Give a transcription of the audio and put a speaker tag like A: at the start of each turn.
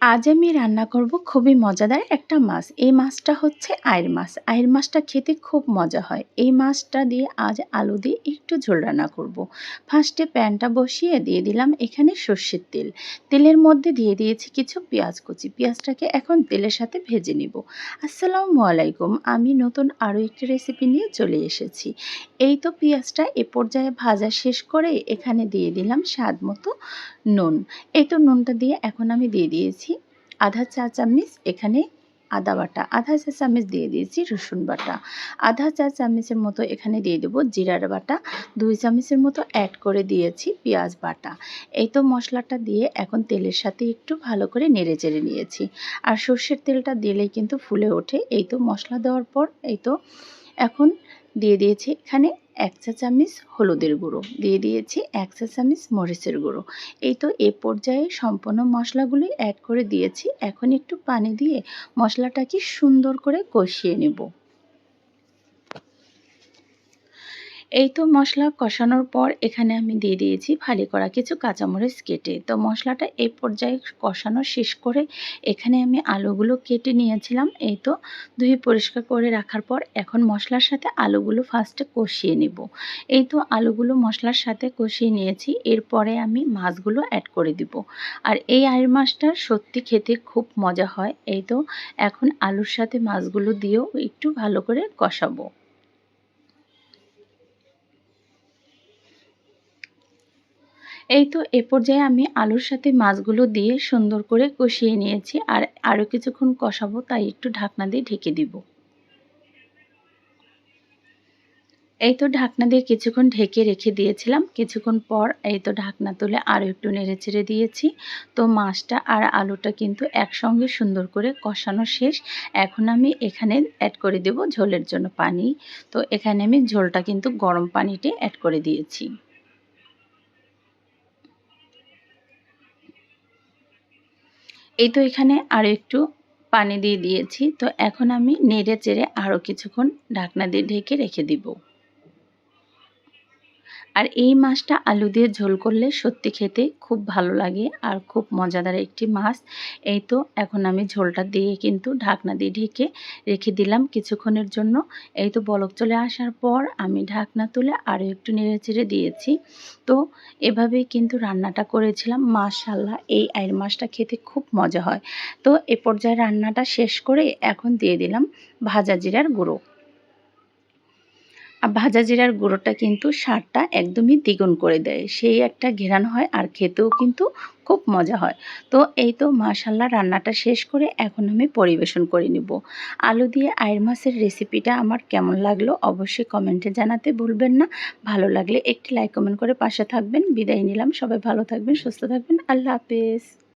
A: আজ আমি রান্না করব খুবই মজাদার একটা মাছ। এই মাছটা হচ্ছে আইড় মাছ। আইড় মাছটা খেতে খুব মজা হয়। এই মাছটা দিয়ে আজ আলু দিয়ে একটু ঝোল রান্না করব। ফার্স্টে প্যানটা বসিয়ে দিয়ে দিলাম এখানে সর্ষের তেল। তেলের মধ্যে দিয়ে দিয়েছি কিছু পেঁয়াজ কুচি। পেঁয়াজটাকে এখন তেলের সাথে ভেজে নিব। আসসালামু আলাইকুম, আমি নতুন আরও একটি রেসিপি নিয়ে চলে এসেছি। এই তো পেঁয়াজটা এ পর্যায়ে ভাজা শেষ করে এখানে দিয়ে দিলাম স্বাদ মতো নুন। এই তো নুনটা দিয়ে এখন আমি দিয়ে দিয়েছি আধা চা চামচ এখানে আদা বাটা, আধা চা চামচ দিয়ে দিয়েছি রসুন বাটা, আধা চা চামচের মতো এখানে দিয়ে দেবো জিরার বাটা, 2 চামচের মতো অ্যাড করে দিয়েছি পেঁয়াজ বাটা। এই তো মশলাটা দিয়ে এখন তেলের সাথে একটু ভালো করে নেড়ে চেড়ে নিয়েছি। আর সর্ষের তেলটা দিলেই কিন্তু ফুলে ওঠে। এই তো মশলা দেওয়ার পর এই তো এখন দিয়ে দিয়েছি এখানে 1 চা চামচ হলুদের গুঁড়ো, দিয়ে দিয়েছি 1 চা চামচ মরিচের গুঁড়ো। এই তো এ পর্যায়ে সম্পূর্ণ মশলাগুলি অ্যাড করে দিয়েছি। এখন একটু পানি দিয়ে মশলাটাকে সুন্দর করে কষিয়ে নেব। এই তো মশলা কষানোর পর এখানে আমি দিয়ে দিয়েছি ফালি করা কিছু কাঁচামরিচ কেটে। তো মশলাটা এই পর্যায়ে কষানো শেষ করে এখানে আমি আলুগুলো কেটে নিয়েছিলাম। এই তো ধুয়ে পরিষ্কার করে রাখার পর এখন মশলার সাথে আলুগুলো ফার্স্টে কষিয়ে নেব। এই তো আলুগুলো মশলার সাথে কষিয়ে নিয়েছি। এরপরে আমি মাছগুলো অ্যাড করে দিব। আর এই আইড় মাছটা সত্যি খেতে খুব মজা হয়। এই তো এখন আলুর সাথে মাছগুলো দিয়েও একটু ভালো করে কষাবো। এই তো এ পর্যায়ে আমি আলুর সাথে মাছগুলো দিয়ে সুন্দর করে কষিয়ে নিয়েছি। আর আরও কিছুক্ষণ কষাবো, তাই একটু ঢাকনা দিয়ে ঢেকে দিব। এই তো ঢাকনা দিয়ে কিছুক্ষণ ঢেকে রেখে দিয়েছিলাম। কিছুক্ষণ পর এই তো ঢাকনা তুলে আরও একটু নেড়েচেড়ে দিয়েছি। তো মাছটা আর আলুটা কিন্তু একসঙ্গে সুন্দর করে কষানো শেষ। এখন আমি এখানে অ্যাড করে দেব ঝোলের জন্য পানি। তো এখানে আমি ঝোলটা কিন্তু গরম পানিতে অ্যাড করে দিয়েছি। এই তো এখানে আরও একটু পানি দিয়ে দিয়েছি। তো এখন আমি নেড়ে চেড়ে আরও কিছুক্ষণ ঢাকনা দিয়ে ঢেকে রেখে দিব। আর এই মাছটা আলু দিয়ে ঝোল করলে সত্যি খেতে খুব ভালো লাগে আর খুব মজাদার একটি মাছ। এই তো এখন আমি ঝোলটা দিয়ে কিন্তু ঢাকনা দিয়ে ঢেকে রেখে দিলাম কিছুক্ষণের জন্য। এই তো বলক চলে আসার পর আমি ঢাকনা তুলে আরও একটু নেড়েচেড়ে দিয়েছি। তো এভাবেই কিন্তু রান্নাটা করেছিলাম। মাশাআল্লাহ, এই আইড় মাছটা খেতে খুব মজা হয়। তো এ পর্যায়ে রান্নাটা শেষ করে এখন দিয়ে দিলাম ভাজা জিরার গুঁড়ো। ভাজা জিরার গুঁড়োটা কিন্তু স্বাদটা একদমই দ্বিগুণ করে দেয়। সেই একটা ঘ্রাণ হয় আর খেতেও কিন্তু খুব মজা হয়। তো এই তো মাশাআল্লাহ, রান্নাটা শেষ করে এখন আমি পরিবেশন করে নিব। আলু দিয়ে আইড় মাছের রেসিপিটা আমার কেমন লাগলো অবশ্যই কমেন্টে জানাতে ভুলবেন না। ভালো লাগলে একটি লাইক কমেন্ট করে পাশে থাকবেন। বিদায় নিলাম। সবাই ভালো থাকবেন, সুস্থ থাকবেন। আল্লাহ হাফেজ।